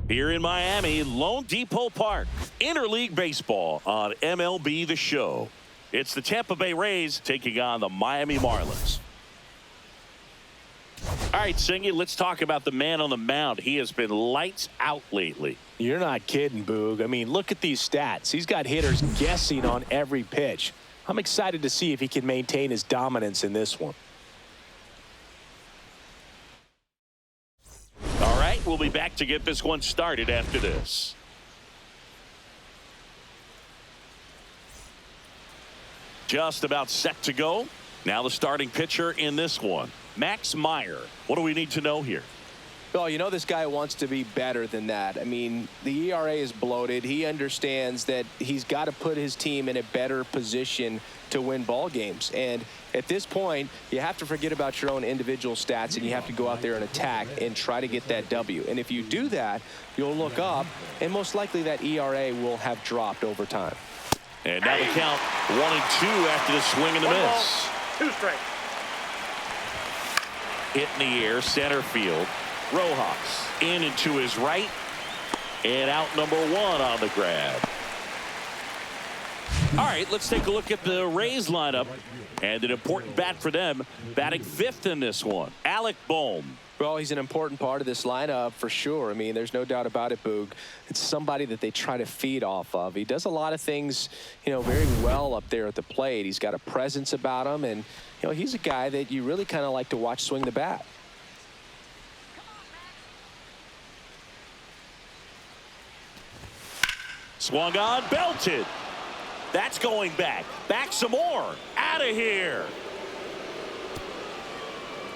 Here in Miami, Lone Depot Park, interleague baseball on MLB The Show. It's the Tampa Bay Rays taking on the Miami Marlins. All right, Singy, let's talk about the man on the mound. He has been lights out lately. You're not kidding, Boog. I mean, look at these stats. He's got hitters guessing on every pitch. I'm excited to see if he can maintain his dominance in this one. All right, we'll be back to get this one started after this. Just about set to go. Now the starting pitcher in this one, Max Meyer. What do we need to know here? Well, you know this guy wants to be better than that. I mean, the ERA is bloated. He understands that he's got to put his team in a better position to win ball games. And at this point, you have to forget about your own individual stats, and you have to go out there and attack and try to get that W. And if you do that, you'll look up, and most likely that ERA will have dropped over time. And now the count 1-2 after the swing and the miss. 2 strikes. Hit in the air, center field. Rojas in and to his right, and out number 1 on the grab. All right, let's take a look at the Rays lineup, and an important bat for them, batting 5th in this one, Alec Bohm. Well, he's an important part of this lineup for sure. I mean, there's no doubt about it, Boog. It's somebody that they try to feed off of. He does a lot of things, you know, very well up there at the plate. He's got a presence about him, and, you know, he's a guy that you really kind of like to watch swing the bat. Swung on, belted. That's going back. Back some more. Out of here.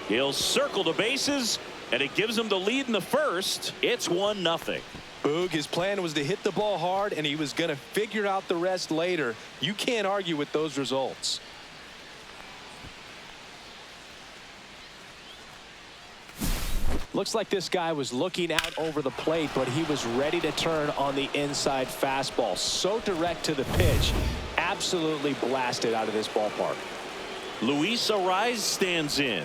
He'll circle the bases, and it gives him the lead in the first. It's 1-0. Boog, his plan was to hit the ball hard, and he was going to figure out the rest later. You can't argue with those results. Looks like this guy was looking out over the plate, but he was ready to turn on the inside fastball. So direct to the pitch. Absolutely blasted out of this ballpark. Luis Ariz stands in.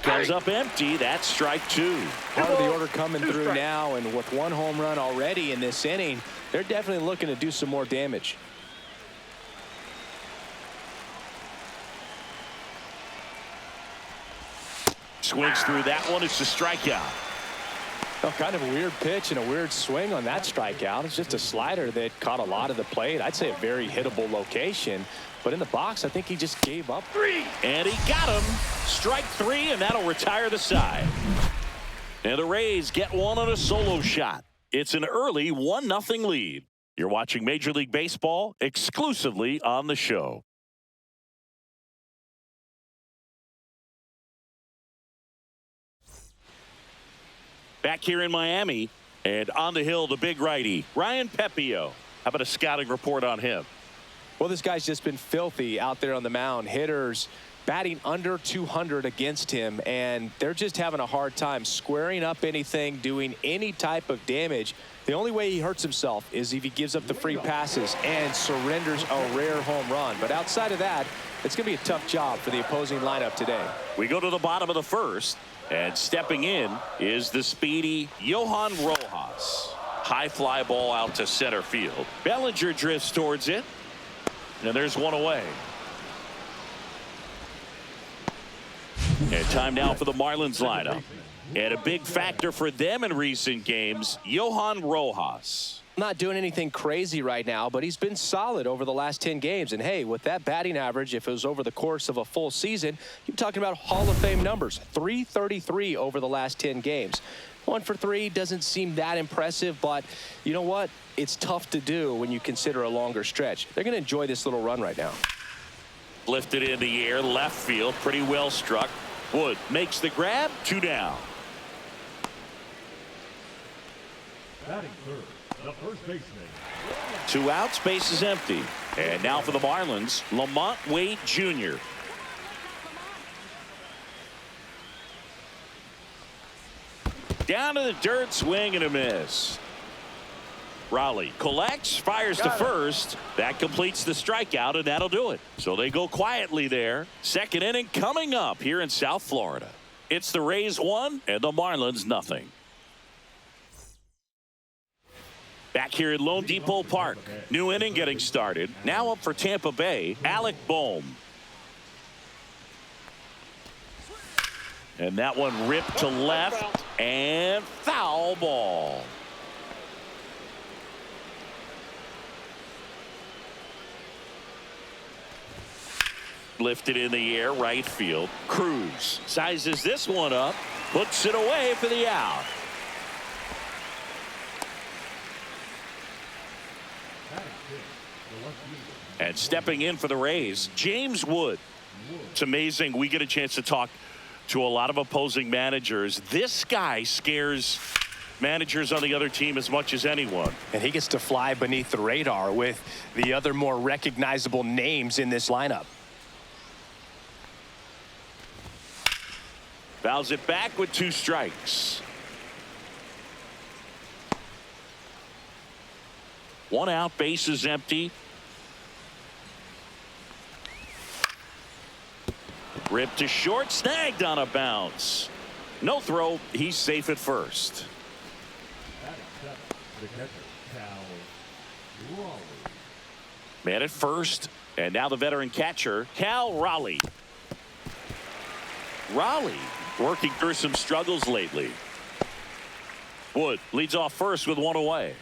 Comes up empty. That's strike 2. Part of the order coming through now, and with 1 home run already in this inning, they're definitely looking to do some more damage. Swings through that one. It's a strikeout. Well, kind of a weird pitch and a weird swing on that strikeout. It's just a slider that caught a lot of the plate. I'd say a very hittable location. But in the box, I think he just gave up. 3. And he got him. Strike 3, and that'll retire the side. And the Rays get one on a solo shot. It's an early 1-0 lead. You're watching Major League Baseball exclusively on the show. Back here in Miami, and on the hill, the big righty, Ryan Pepio. How about a scouting report on him? Well, this guy's just been filthy out there on the mound. Hitters batting under 200 against him, and they're just having a hard time squaring up anything, doing any type of damage. The only way he hurts himself is if he gives up the free passes and surrenders a rare home run. But outside of that, it's going to be a tough job for the opposing lineup today. We go to the bottom of the first. And stepping in is the speedy Johan Rojas. High fly ball out to center field. Bellinger drifts towards it. And there's one away. And time now for the Marlins lineup. And a big factor for them in recent games, Johan Rojas. Not doing anything crazy right now, but he's been solid over the last 10 games. And hey, with that batting average, if it was over the course of a full season, you're talking about Hall of Fame numbers. .333 over the last 10 games. 1 for 3 doesn't seem that impressive, but you know what? It's tough to do when you consider a longer stretch. They're going to enjoy this little run right now. Lifted in the air, left field, pretty well struck. Wood makes the grab, 2 down. Batting third, the first baseman. 2 outs, base is empty. And now for the Marlins, Lamont Wade Jr. Down to the dirt, swing and a miss. Raleigh collects, fires to first. That completes the strikeout, and that'll do it. So they go quietly there. Second inning coming up here in South Florida. It's the Rays 1 and the Marlins 0. Back here at Lone Depot Park. New inning getting started. Now up for Tampa Bay, Alec Bohm. And that one ripped to left and foul ball. Lifted in the air, right field. Cruz sizes this one up, puts it away for the out. And stepping in for the Rays, James Wood. It's amazing. We get a chance to talk to a lot of opposing managers. This guy scares managers on the other team as much as anyone. And he gets to fly beneath the radar with the other more recognizable names in this lineup. Fouls it back with 2 strikes. 1 out, base is empty. Ripped to short, snagged on a bounce. No throw, he's safe at first. Man at first, and now the veteran catcher, Cal Raleigh. Raleigh working through some struggles lately. Wood leads off first with 1 away.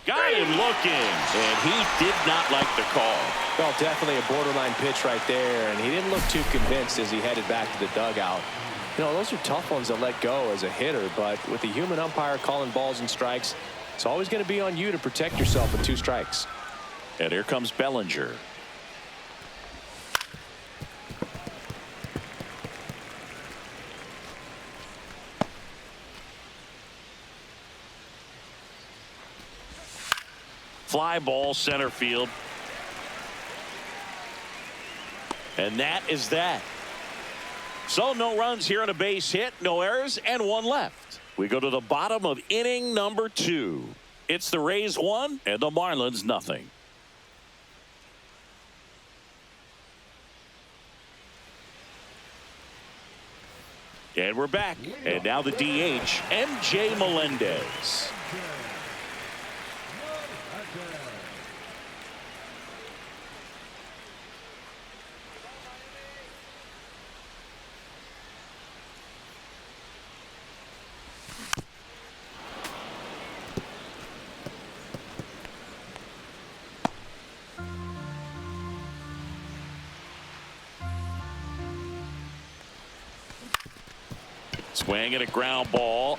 Got him looking, and he did not like the call. Well, definitely a borderline pitch right there, and he didn't look too convinced as he headed back to the dugout. You know, those are tough ones to let go as a hitter, but with the human umpire calling balls and strikes, it's always going to be on you to protect yourself with 2 strikes. And here comes Bellinger. Fly ball center field. And that is that. So no runs here on a base hit, no errors, and 1 left. We go to the bottom of inning number 2. It's the Rays 1 and the Marlins nothing. And we're back. And now the DH, MJ Melendez. Swing and a ground ball.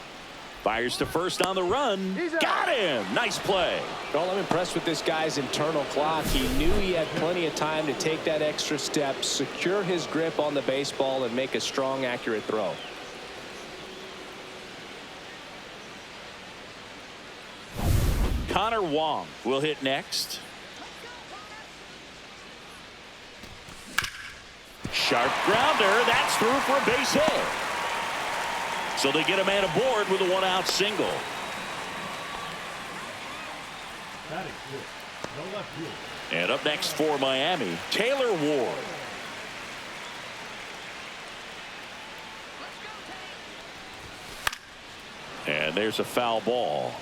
Fires to first on the run. Got him. Nice play. Well, I'm impressed with this guy's internal clock. He knew he had plenty of time to take that extra step, secure his grip on the baseball, and make a strong, accurate throw. Connor Wong will hit next. Sharp grounder. That's through for a base hit. So they get a man aboard with a 1-out single. And up next for Miami, Taylor Ward. And there's a foul ball.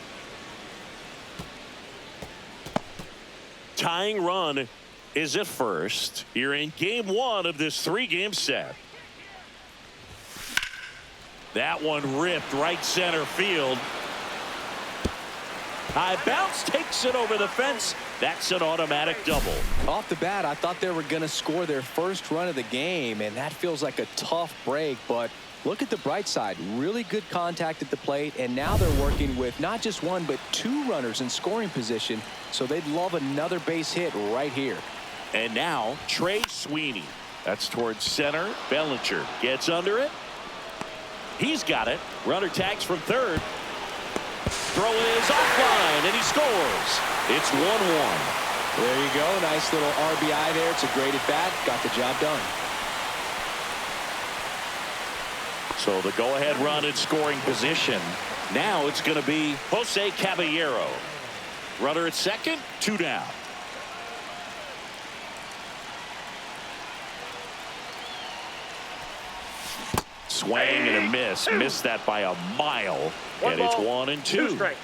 Tying run is at first. You're in game 1 of this 3-game set. That one ripped right center field. High bounce takes it over the fence. That's an automatic double. Off the bat, I thought they were going to score their first run of the game, and that feels like a tough break. But look at the bright side. Really good contact at the plate, and now they're working with not just 1 but 2 runners in scoring position. So they'd love another base hit right here. And now Trey Sweeney. That's towards center. Bellinger gets under it. He's got it. Runner tags from third. Throw is offline, and he scores. It's 1-1. There you go. Nice little RBI there. It's a great at bat. Got the job done. So the go-ahead run in scoring position. Now it's going to be Jose Caballero. Runner at second, 2 down. Swing and a miss. Missed that by a mile. And it's 1-2.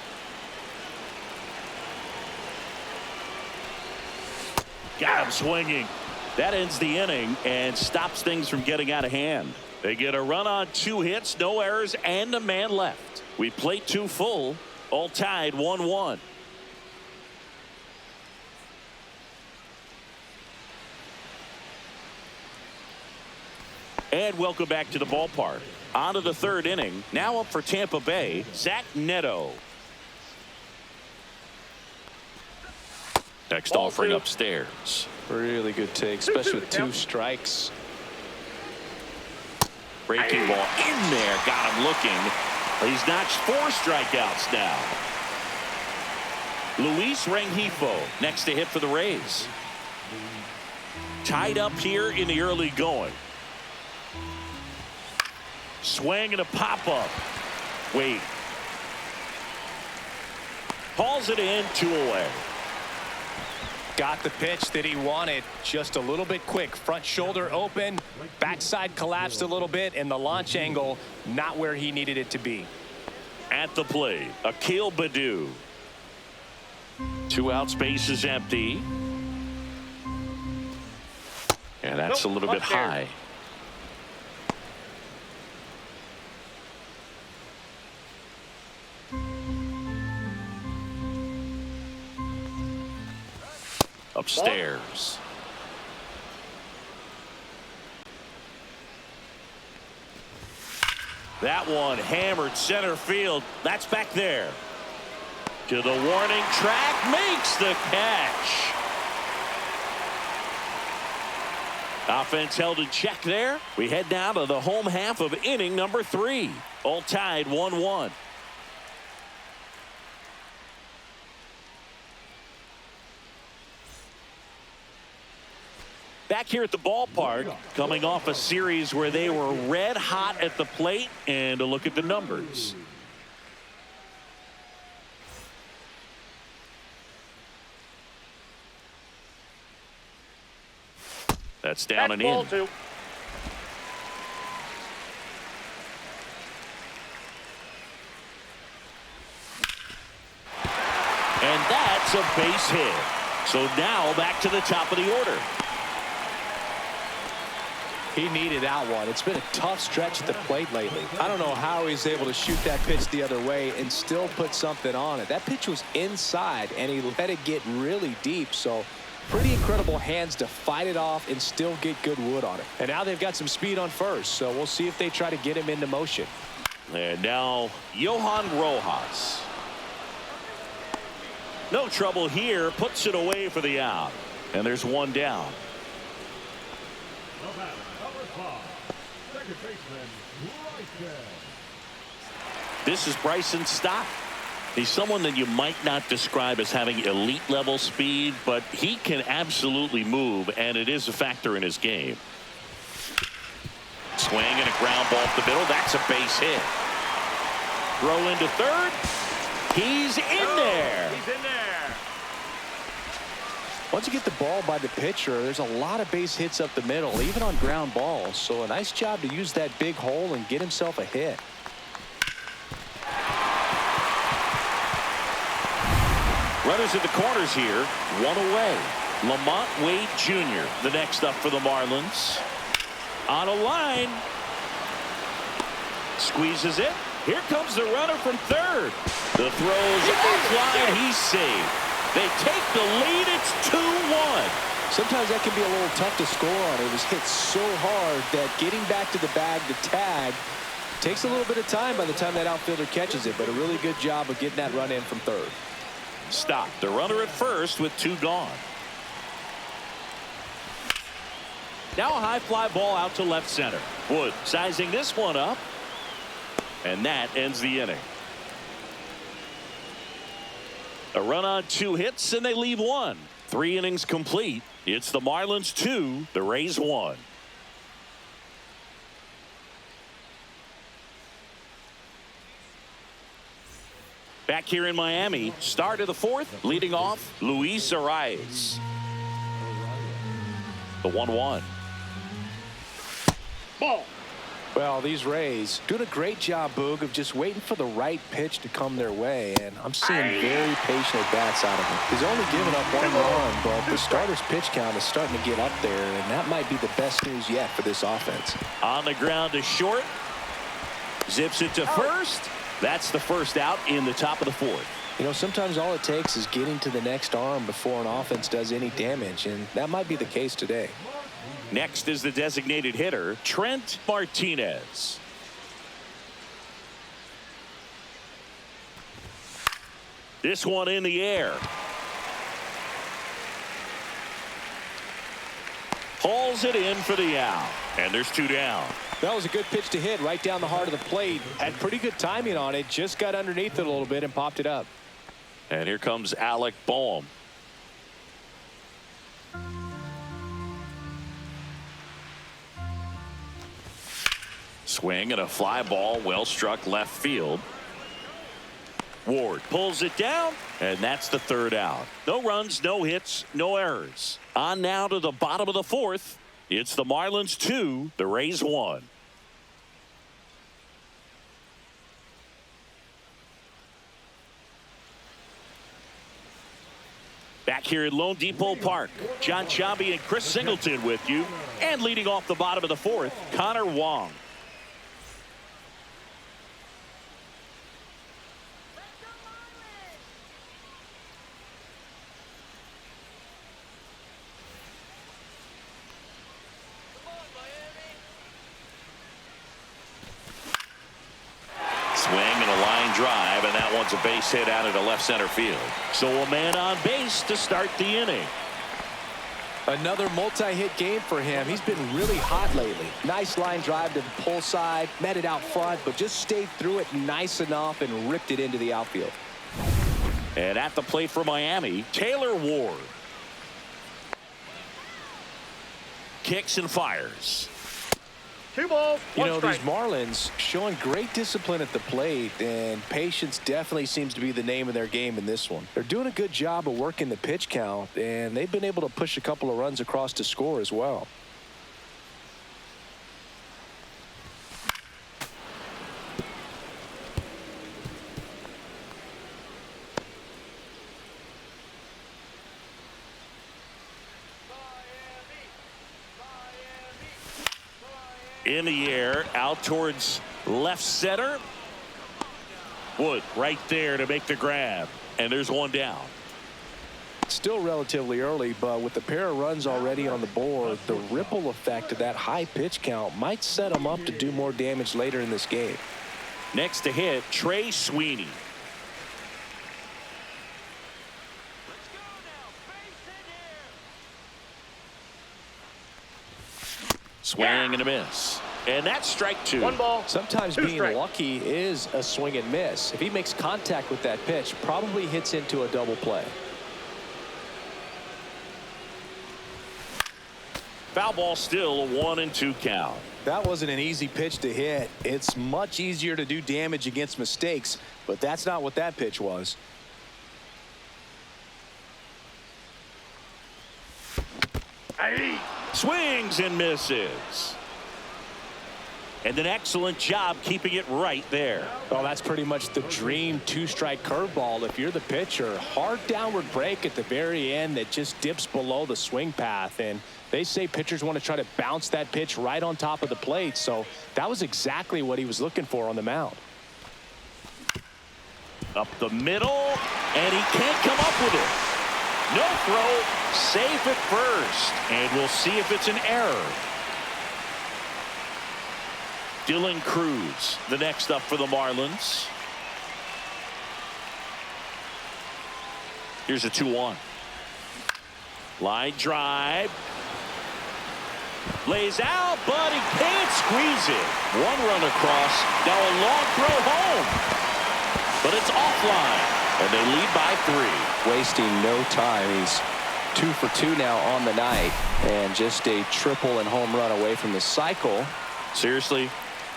Got him swinging. That ends the inning and stops things from getting out of hand. They get a run on 2 hits, no errors, and a man left. We played 2 full, all tied 1-1. And welcome back to the ballpark. On to the 3rd inning. Now up for Tampa Bay, Zach Neto. Next offering upstairs. Really good take, especially with 2 strikes. Breaking ball in there. Got him looking. He's notched 4 strikeouts now. Luis Rengifo next to hit for the Rays. Tied up here in the early going. Swing and a pop-up. Wait. Hauls it in, 2 away. Got the pitch that he wanted, just a little bit quick. Front shoulder open, backside collapsed a little bit, and the launch angle not where he needed it to be. At the plate, Akil Baddoo. 2 out, space is empty. And that's a little bit high. Upstairs. That one hammered center field. That's back there. To the warning track, makes the catch. Offense held in check there. We head down to the home half of inning number 3. All tied 1-1. Back here at the ballpark, coming off a series where they were red hot at the plate, and a look at the numbers. That's down and in. And that's a base hit. So now back to the top of the order. He needed that one. It's been a tough stretch at the plate lately. I don't know how he's able to shoot that pitch the other way and still put something on it. That pitch was inside, and he let it get really deep. So pretty incredible hands to fight it off and still get good wood on it. And now they've got some speed on first, so we'll see if they try to get him into motion. And now Johan Rojas. No trouble here. Puts it away for the out. And there's 1 down. This is Bryson Stott. He's someone that you might not describe as having elite level speed, but he can absolutely move, and it is a factor in his game. Swing and a ground ball up the middle. That's a base hit. Throw into third. He's in there. He's in there. Once you get the ball by the pitcher, there's a lot of base hits up the middle, even on ground balls. So a nice job to use that big hole and get himself a hit. Runners at the corners here, 1 away. Lamont Wade Jr. the next up for the Marlins. On a line. Squeezes it. Here comes the runner from third. The throw's offline. He's saved. They take the lead. It's 2-1. Sometimes that can be a little tough to score on. It was hit so hard that getting back to the bag to tag takes a little bit of time by the time that outfielder catches it, but a really good job of getting that run in from third. Stop the runner at first with 2 gone. Now a high fly ball out to left center. Wood sizing this one up, and that ends the inning. A run on 2 hits, and they leave 1. 3 innings complete. It's the Marlins 2, the Rays 1. Back here in Miami, start of the 4th, leading off Luis Arias. The 1-1. Ball. Well, these Rays doing a great job, Boog, of just waiting for the right pitch to come their way, and I'm seeing very patient at-bats out of him. He's only given up 1 run, but the starter's pitch count is starting to get up there, and that might be the best news yet for this offense. On the ground to short. Zips it to first. That's the first out in the top of the 4th. You know, sometimes all it takes is getting to the next arm before an offense does any damage, and that might be the case today. Next is the designated hitter, Trent Martinez. This one in the air. Hauls it in for the out. And there's 2 down. That was a good pitch to hit right down the heart of the plate. Had pretty good timing on it. Just got underneath it a little bit and popped it up. And here comes Alec Boehm. Swing and a fly ball, well struck left field. Ward pulls it down, and that's the 3rd out. No runs, no hits, no errors. On now to the bottom of the 4th. It's the Marlins 2, the Rays 1. Back here at Lone Depot Park, John Sciambi and Chris Singleton with you. And leading off the bottom of the 4th, Connor Wong. Swing and a line drive, and that one's a base hit out into left center field. So a man on base to start the inning. Another multi-hit game for him. He's been really hot lately. Nice line drive to the pull side, met it out front, but just stayed through it nice enough and ripped it into the outfield. And at the plate for Miami, Taylor Ward. Kicks and fires. 2 balls, 1 You know, strike. these Marlins showing great discipline at the plate, and patience definitely seems to be the name of their game in this one. They're doing a good job of working the pitch count, and they've been able to push a couple of runs across to score as well. In the air, out towards left center. Wood right there to make the grab. And there's 1 down. Still relatively early, but with the pair of runs already on the board, the ripple effect of that high pitch count might set them up to do more damage later in this game. Next to hit, Trey Sweeney. Swing and a miss. And that's strike 2. 1 ball. Sometimes 2 being strikes. lucky is a swing and miss. If he makes contact with that pitch, probably hits into a double play. Foul ball, still a 1-2 count. That wasn't an easy pitch to hit. It's much easier to do damage against mistakes, but that's not what that pitch was. Swings and misses. And an excellent job keeping it right there. Well, that's pretty much the dream 2-strike curveball. If you're the pitcher, hard downward break at the very end that just dips below the swing path. And they say pitchers want to try to bounce that pitch right on top of the plate. So that was exactly what he was looking for on the mound. Up the middle, and he can't come up with it. No throw, safe at first. And we'll see if it's an error. Dylan Cruz, the next up for the Marlins. Here's a 2-1. Line drive. Lays out, but he can't squeeze it. 1 run across. Now a long throw home. But it's offline, and they lead by 3. Wasting no time. He's 2 for 2 now on the night, and just a triple and home run away from the cycle. Seriously?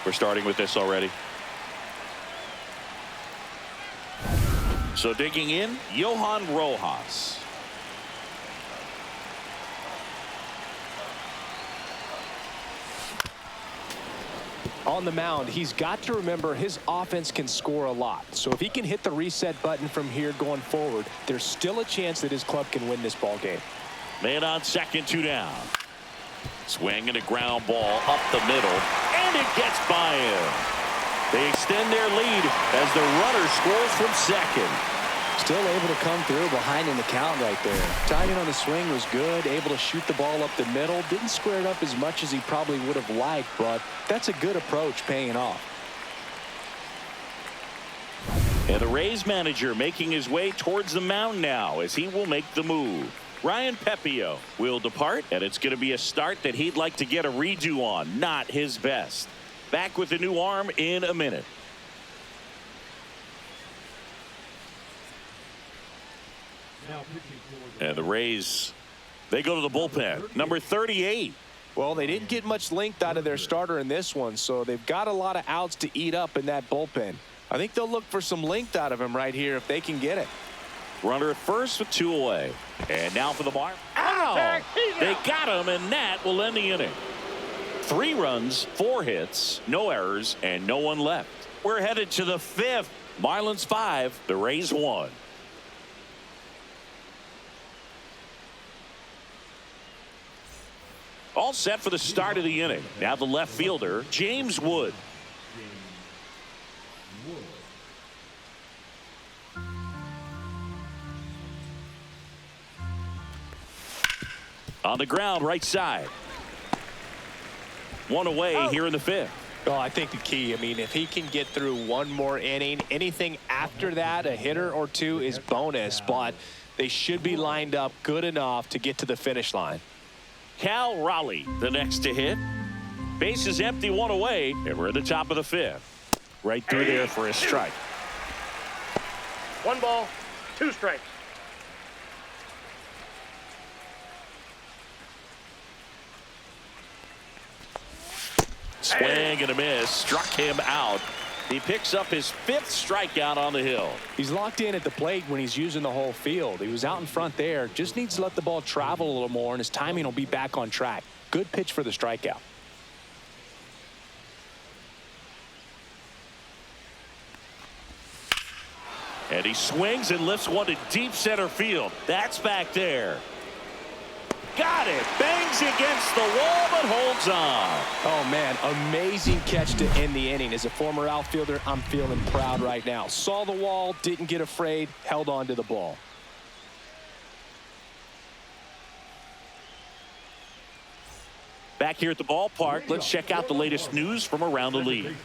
We're starting with this already. So digging in, Johan Rojas. on the mound, he's got to remember his offense can score a lot. So if he can hit the reset button from here going forward, there's still a chance that his club can win this ball game. Man on second, 2 down. Swing and a ground ball up the middle, and it gets by him. They extend their lead as the runner scores from second. Still able to come through behind in the count right there. Timing on the swing was good, able to shoot the ball up the middle. Didn't square it up as much as he probably would have liked, but that's a good approach, paying off. And the Rays manager making his way towards the mound now as he will make the move. Ryan Pepio will depart, and it's going to be a start that he'd like to get a redo on. Not his best. Back with the new arm in a minute. And the Rays, they go to the bullpen. Number 38. Well, they didn't get much length out of their starter in this one, so they've got a lot of outs to eat up in that bullpen. I think they'll look for some length out of him right here if they can get it. Runner at first with 2 away. And now for the mark. Ow! They got him, and that will end the inning. 3 runs, 4 hits, no errors, and no one left. We're headed to the 5th. Marlins 5, the Rays 1. All set for the start of the inning. Now the left fielder, James Wood. On the ground, right side. 1 away here in the 5th. Well, I think the key, I mean, if he can get through 1 more inning, anything after that, a hitter or 2 is bonus, but they should be lined up good enough to get to the finish line. Cal Raleigh, the next to hit. Base is empty, 1 away, and we're at the top of the 5th. Right through there for a strike. 1 ball, 2 strikes. Swing and a miss. Struck him out. He picks up his 5th strikeout on the hill. He's locked in at the plate when he's using the whole field. He was out in front there. Just needs to let the ball travel a little more, and his timing will be back on track. Good pitch for the strikeout. And he swings and lifts one to deep center field. That's back there. Got it. Bangs against the wall, but holds on. Oh, man, amazing catch to end the inning. As a former outfielder, I'm feeling proud right now. Saw the wall, didn't get afraid, held on to the ball. Back here at the ballpark, let's check out the latest news from around the league.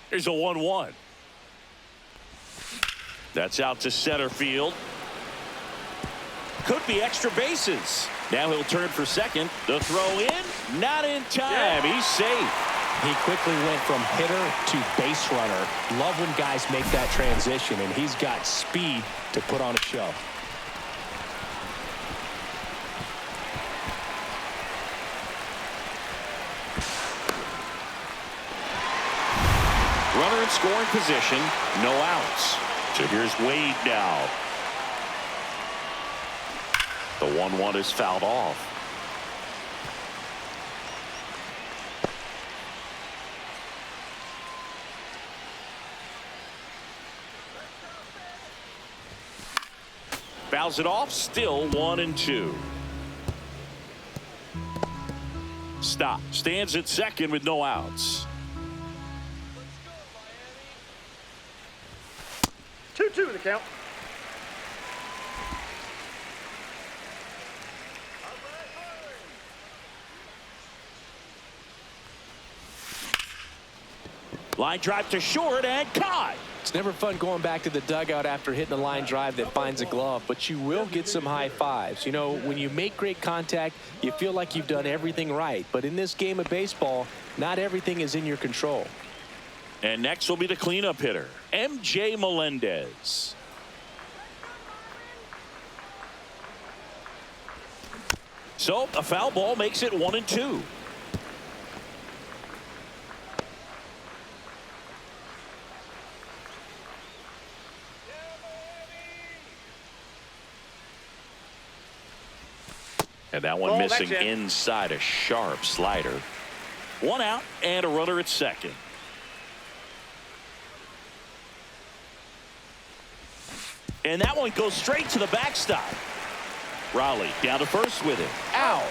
Here's a 1-1. That's out to center field. Could be extra bases. Now he'll turn for second. The throw in, not in time. He's safe. He quickly went from hitter to base runner. Love when guys make that transition, and he's got speed to put on a show. Runner in scoring position, no outs. So here's Wade now. The 1-1 is fouled off. Fouls it off, still 1-2. Stop. Stands at second with no outs. 2-2 the count. Line drive to short and caught. It's never fun going back to the dugout after hitting a line drive that finds a glove, but you will get some high fives. You know, when you make great contact, you feel like you've done everything right. But in this game of baseball, not everything is in your control. And next will be the cleanup hitter, MJ Melendez. So a foul ball makes it 1-2. that one Ball, missing that's it. inside a sharp slider. One out and a runner at second. And that one goes straight to the backstop. Raleigh down to first with it. Out.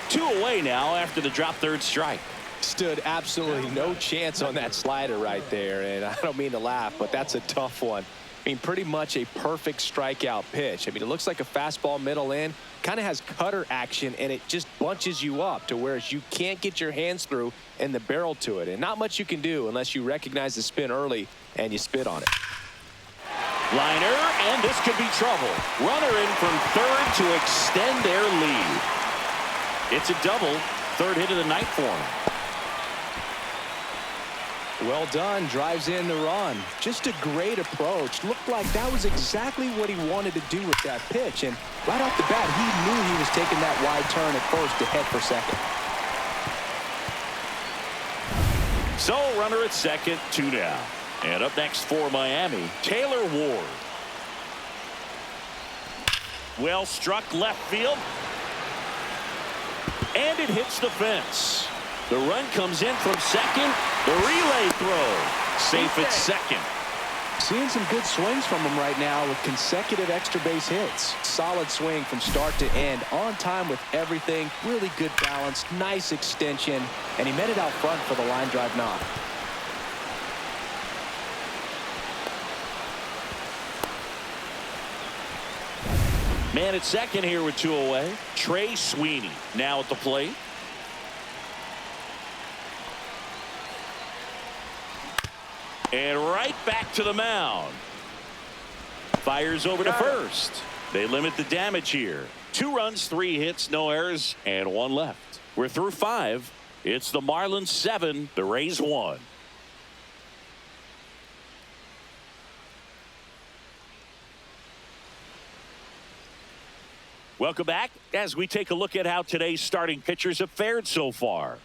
2 away now after the drop third strike. Stood absolutely no chance on that slider right there. And I don't mean to laugh, but that's a tough one. I mean, pretty much a perfect strikeout pitch. I mean, it looks like a fastball middle in. Kind of has cutter action, and it just bunches you up to where you can't get your hands through and the barrel to it. And not much you can do unless you recognize the spin early and you spit on it. Liner, and this could be trouble. Runner in from third to extend their lead. It's a double. Third hit of the night for him. Well done. Drives in the run. Just a great approach. Looked like that was exactly what he wanted to do with that pitch. And right off the bat, he knew he was taking that wide turn at first to head for second. So runner at second, 2 down. And up next for Miami, Taylor Ward. Well struck left field. And it hits the fence. The run comes in from second. The relay throw. Safe at second. Seeing some good swings from him right now with consecutive extra base hits. Solid swing from start to end. On time with everything. Really good balance. Nice extension. And he met it out front for the line drive knock. Man at second here with 2 away. Trey Sweeney now at the plate. And right back to the mound. Fires over to first. They limit the damage here. 2 runs, 3 hits, no errors, and 1 left. We're through 5. It's the Marlins 7, the Rays 1. Welcome back as we take a look at how today's starting pitchers have fared so far.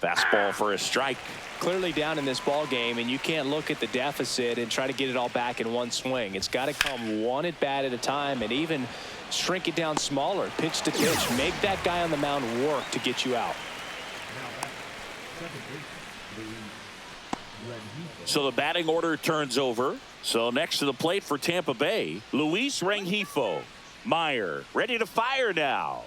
Fastball for a strike. Clearly down in this ball game, and you can't look at the deficit and try to get it all back in one swing. It's got to come one at bat at a time, and even shrink it down smaller, pitch to pitch. Make that guy on the mound work to get you out. So the batting order turns over. So next to the plate for Tampa Bay, Luis Rengifo. Meyer ready to fire now.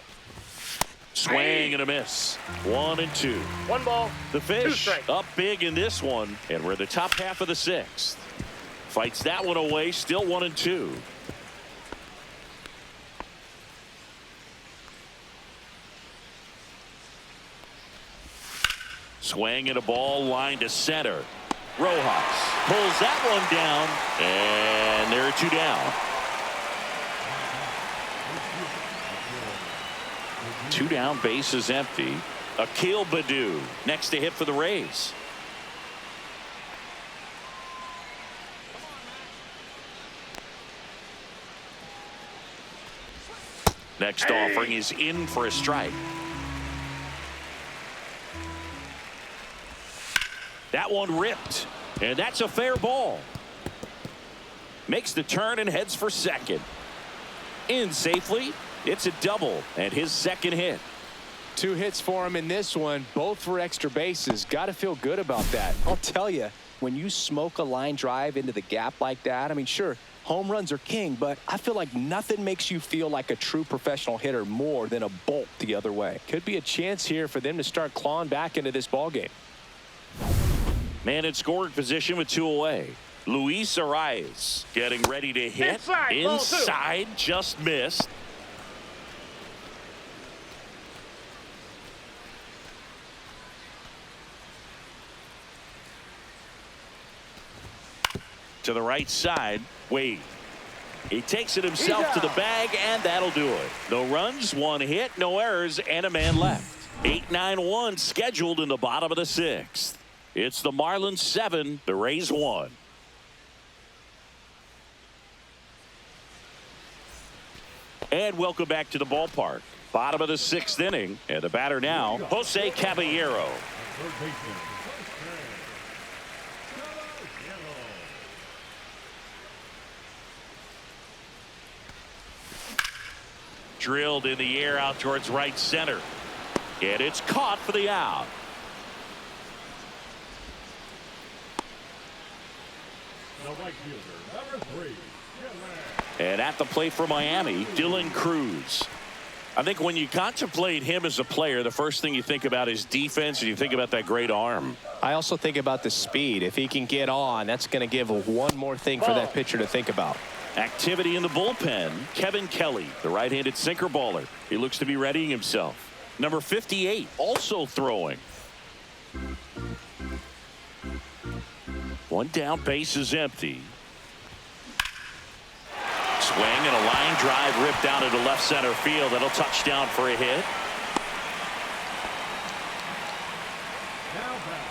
Swing and a miss. 1 and 2. 1 ball. The 2 Fish strikes. up big in this one, and we're in the top half of the 6th. Fights that one away, still 1 and 2. Swing and a ball line to center. Rojas pulls that one down, and there are 2 down. 2 down, base is empty. Akil Baddoo next to hit for the Rays. Next offering is in for a strike. That one ripped, and that's a fair ball. Makes the turn and heads for second. In safely. It's a double and his second hit. 2 hits for him in this one, both for extra bases. Got to feel good about that. I'll tell you, when you smoke a line drive into the gap like that, I mean, sure, home runs are king, but I feel like nothing makes you feel like a true professional hitter more than a bolt the other way. Could be a chance here for them to start clawing back into this ball game. Man in scoring position with 2 away. Luis Arias getting ready to hit. Inside, just missed. To the right side, Wade. He takes it himself to the bag, and that'll do it. No runs, 1 hit, no errors, and a man left. 8-9-1 scheduled in the bottom of the 6th. It's the Marlins 7, the Rays 1. And welcome back to the ballpark. Bottom of the 6th inning, and the batter now, Jose Caballero. drilled in the air out towards right center. And it's caught for the out. The right fielder, number 3. And at the plate for Miami, Dylan Cruz. I think when you contemplate him as a player, the first thing you think about is defense, and you think about that great arm. I also think about the speed. If he can get on, that's going to give one more thing for that pitcher to think about. Activity in the bullpen. Kevin Kelly, the right-handed sinker baller. He looks to be readying himself. Number 58, also throwing. One down, base is empty. Swing and a line drive ripped out into left center field. That'll touch down for a hit. Now back,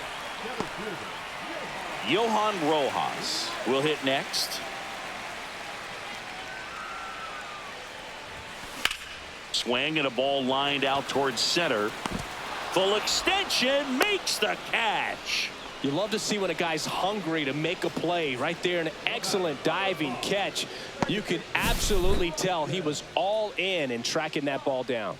center fielder, Johan Rojas will hit next. Swing and a ball lined out towards center. Full extension, makes the catch. You love to see when a guy's hungry to make a play. Right there, an excellent diving catch. You can absolutely tell he was all in tracking that ball down.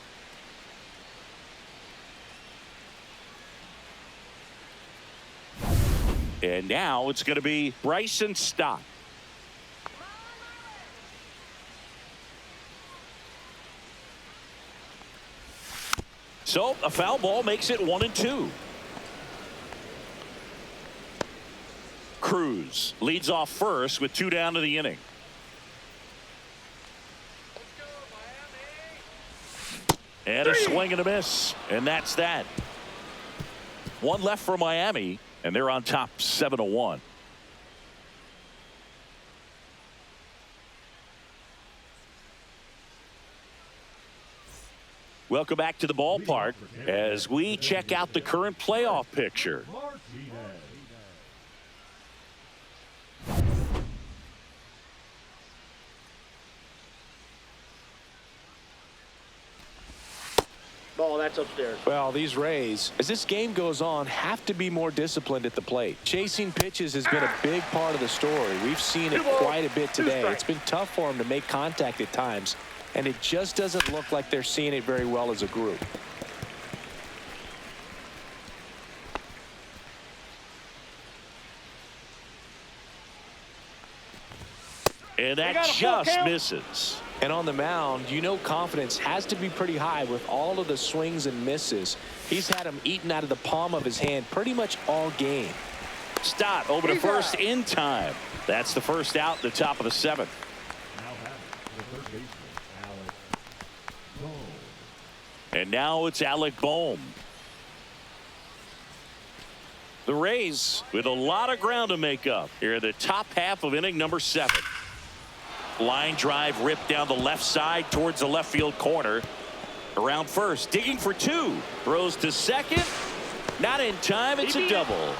And now it's going to be Bryson Stott. So a foul ball makes it 1-2. Cruz leads off first with 2 down to the inning. And a swing and a miss, and that's that. One left for Miami, and they're on top 7-1. Welcome back to the ballpark as we check out the current playoff picture. Martinez. Ball, that's upstairs. Well, these Rays, as this game goes on, have to be more disciplined at the plate. Chasing pitches has been a big part of the story. We've seen it quite a bit today. It's been tough for them to make contact at times, and it just doesn't look like they're seeing it very well as a group. And that just misses. And on the mound, you know confidence has to be pretty high with all of the swings and misses. He's had them eaten out of the palm of his hand pretty much all game. Stott over to first in time. That's the first out, the top of the 7th. Now back, the third baseman, Alex Bohm. And now it's Alec Bohm. The Rays with a lot of ground to make up here in the top half of inning number 7. Line drive ripped down the left side towards the left field corner. Around first, digging for 2. Throws to second. Not in time. It's a double.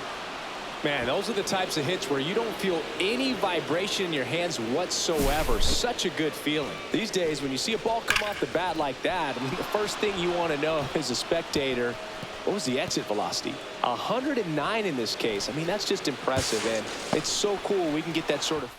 Man, those are the types of hits where you don't feel any vibration in your hands whatsoever. Such a good feeling. These days, when you see a ball come off the bat like that, I mean, the first thing you want to know as a spectator, what was the exit velocity? 109 in this case. I mean, that's just impressive, and it's so cool we can get that sort of.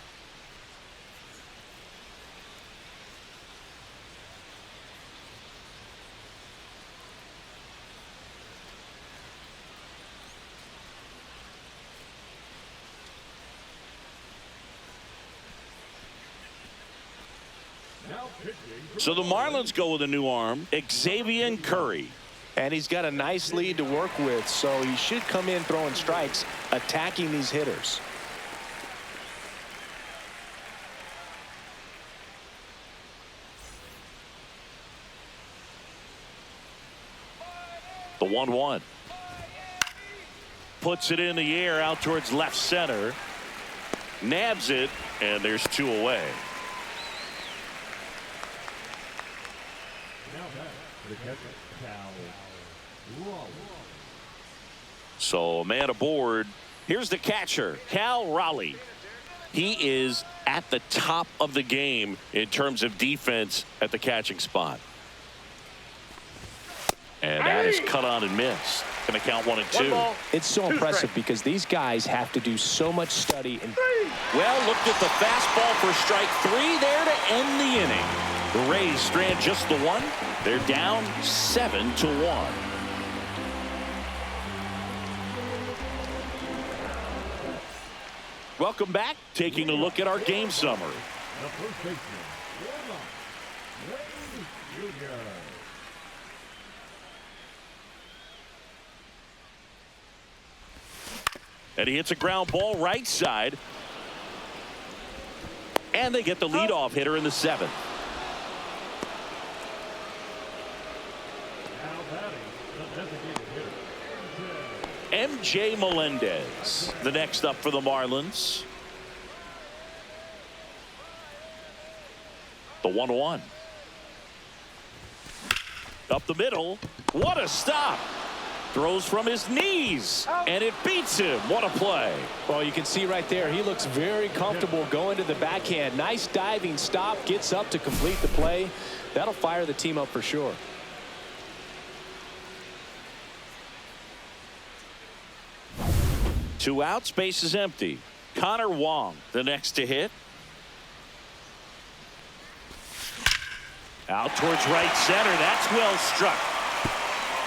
Now pitching for So the Marlins go with a new arm, Xavier Curry. And he's got a nice lead to work with, so he should come in throwing strikes, attacking these hitters. The 1-1. Puts it in the air out towards left center. Nabs it, and there's 2 away. now back to the catcher, Cal Raleigh. So a man aboard. Here's the catcher, Cal Raleigh. He is at the top of the game in terms of defense at the catching spot. And that is cut on and missed. Going to count 1 and 2. It's so impressive because these guys have to do so much study. And Well, looked at the fastball for strike 3 there to end the inning. The Rays strand just the one. They're down 7-1. Welcome back. Taking a look at our game summary. The first baseman, Wayne Jr. And he hits a ground ball right side. And they get the leadoff hitter in the 7th. Now batting, the designated hitter, MJ Melendez, the next up for the Marlins. The 1-1. Up the middle. What a stop. Throws from his knees, and it beats him. What a play. Well, you can see right there, he looks very comfortable going to the backhand. Nice diving stop, gets up to complete the play. That'll fire the team up for sure. Two outs, base is empty. Connor Wong, the next to hit. Out towards right center. That's well struck.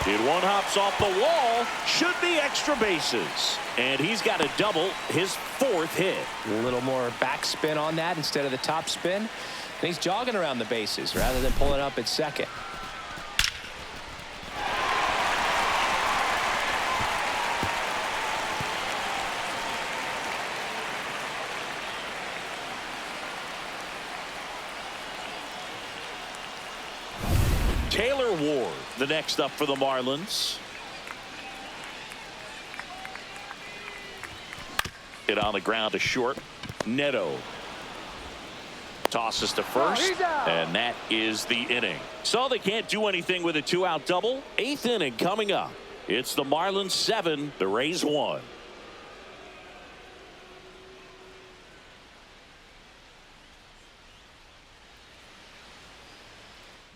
It one hops off the wall. Should be extra bases. And he's got a double, his 4th hit. A little more backspin on that instead of the top spin. And he's jogging around the bases rather than pulling up at second. Taylor Ward, the next up for the Marlins. Hit on the ground to short. Neto tosses to first, and that is the inning. So they can't do anything with a 2-out double. 8th inning coming up. It's the Marlins 7, the Rays 1.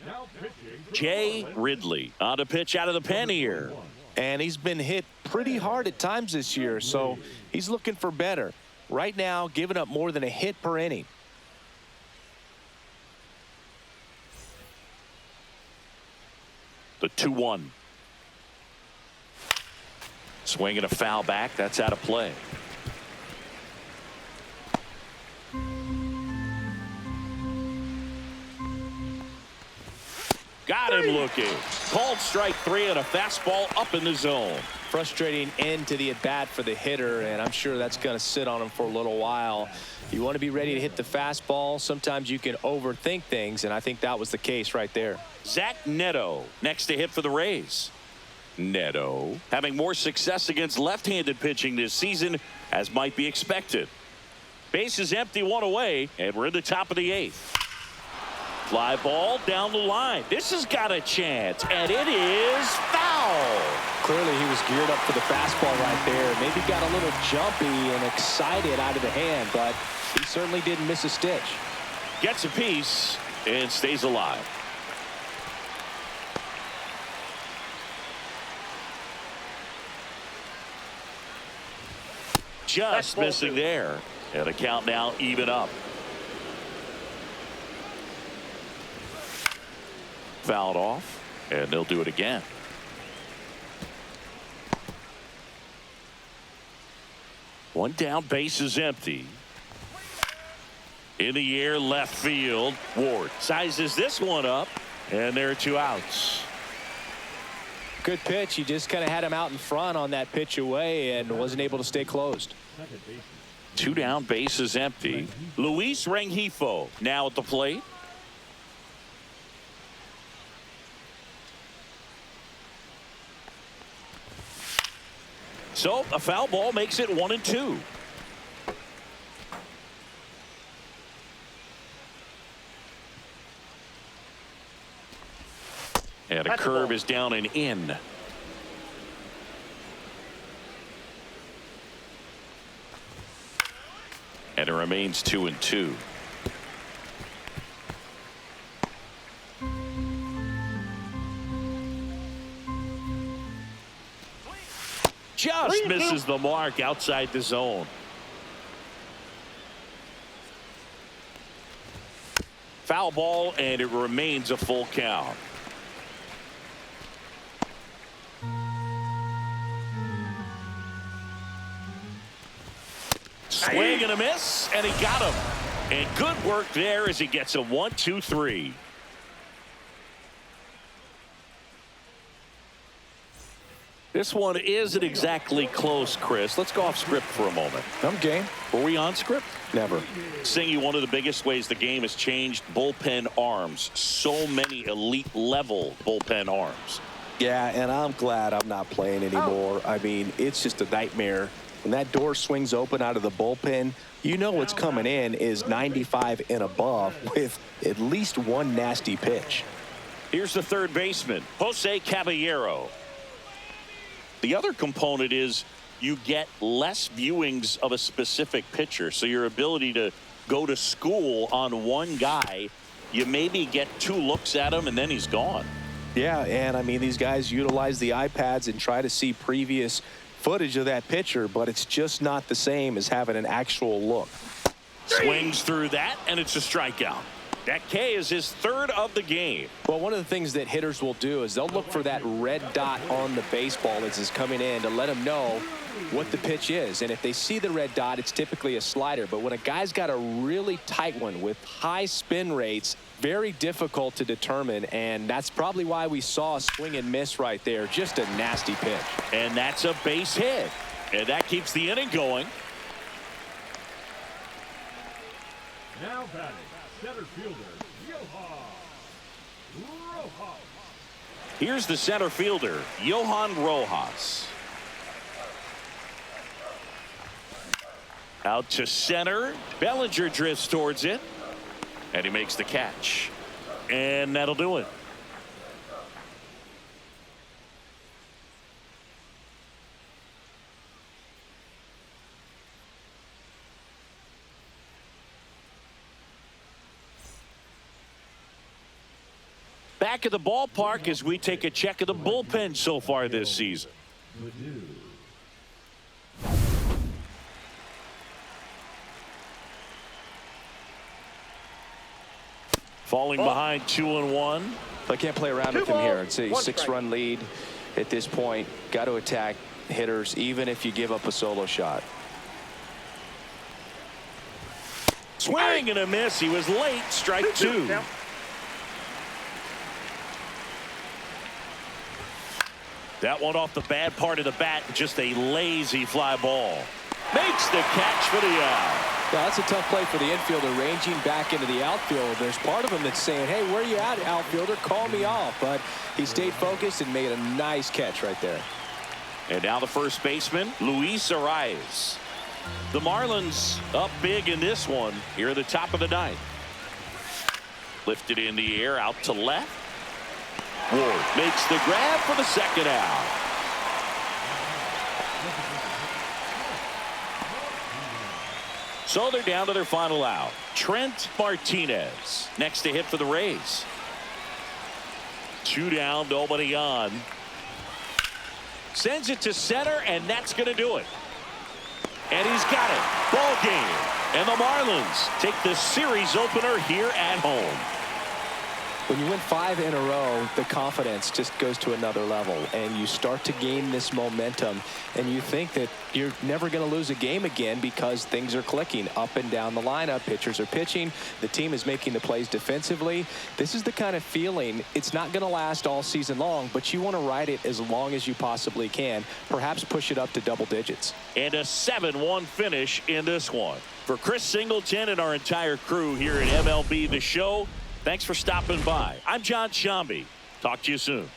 now pitching for the Jay Marlins, Ridley on to pitch out of the pen here. And he's been hit pretty hard at times this year, so he's looking for better. Right now, giving up more than a hit per inning. The 2-1. Swing and a foul back. That's out of play. Got him looking. Called strike 3 and a fastball up in the zone. Frustrating end to the at-bat for the hitter, and I'm sure that's going to sit on him for a little while. You want to be ready to hit the fastball. Sometimes you can overthink things, and I think that was the case right there. Zach Neto next to hit for the Rays. Neto having more success against left-handed pitching this season, as might be expected. Base is empty, 1 away, and we're in the top of the 8th. Fly ball down the line. This has got a chance, and it is foul. Clearly he was geared up for the fastball right there. Maybe got a little jumpy and excited out of the hand, but he certainly didn't miss a stitch. Gets a piece and stays alive. Just missing there. And the count now even up. Fouled off, and they'll do it again. One down, base is empty. In the air, left field. Ward sizes this one up, and there are 2 outs. Good pitch. He just kind of had him out in front on that pitch away and wasn't able to stay closed. second baseman, 2 down, base is empty. Luis Rengifo now at the plate. So a foul ball makes it 1-2. And a curve is down and in. And it remains 2-2. Just misses the mark outside the zone. foul ball, and it remains a full count. Swing and a miss, and he got him. And good work there as he gets a 1, 2, 3. This one isn't exactly close, Chris. Let's go off script for a moment. I'm game. Were we on script? Never. Singy, one of the biggest ways the game has changed, bullpen arms. So many elite level bullpen arms. Yeah, and I'm glad I'm not playing anymore. I mean, it's just a nightmare. When that door swings open out of the bullpen, you know what's coming in is 95 and above with at least one nasty pitch. Here's the third baseman, Jose Caballero. The other component is you get less viewings of a specific pitcher. So your ability to go to school on one guy, you maybe get 2 looks at him and then he's gone. Yeah, and I mean, these guys utilize the iPads and try to see previous footage of that pitcher, but it's just not the same as having an actual look. Swings through that, and it's a strikeout. That K is his 3rd of the game. Well, one of the things that hitters will do is they'll look for that red dot on the baseball as it's coming in to let them know what the pitch is. And if they see the red dot, it's typically a slider. But when a guy's got a really tight one with high spin rates, very difficult to determine. And that's probably why we saw a swing and miss right there. Just a nasty pitch. And that's a base hit. And that keeps the inning going. Now batting, center fielder, Johan Rojas. Here's the center fielder, Johan Rojas. Out to center. Bellinger drifts towards it. And he makes the catch. And that'll do it. Back at the ballpark as we take a check of the bullpen so far this season. Falling behind 2-1. I can't play around with him here. It's a 6-run lead at this point. Got to attack hitters even if you give up a solo shot. Swing and a miss. He was late. Strike 2. That one off the bad part of the bat. Just a lazy fly ball. Makes the catch for the out. Yeah, that's a tough play for the infielder, ranging back into the outfield. There's part of him that's saying, hey, where you at, outfielder? Call me off. But he stayed focused and made a nice catch right there. And now the first baseman, Luis Arias. The Marlins up big in this one here at the top of the 9th. Lifted in the air out to left. Ward makes the grab for the second out. So they're down to their final out. Trent Martinez next to hit for the Rays. 2 down, nobody on. Sends it to center, and that's going to do it. And he's got it. Ball game. And the Marlins take the series opener here at home. When you win 5 in a row, the confidence just goes to another level, and you start to gain this momentum, and you think that you're never going to lose a game again because things are clicking up and down the lineup. Pitchers are pitching. The team is making the plays defensively. This is the kind of feeling. It's not going to last all season long, but you want to ride it as long as you possibly can. Perhaps push it up to double digits. And a 7-1 finish in this one. For Chris Singleton and our entire crew here at MLB The Show, thanks for stopping by. I'm John Shambi. Talk to you soon.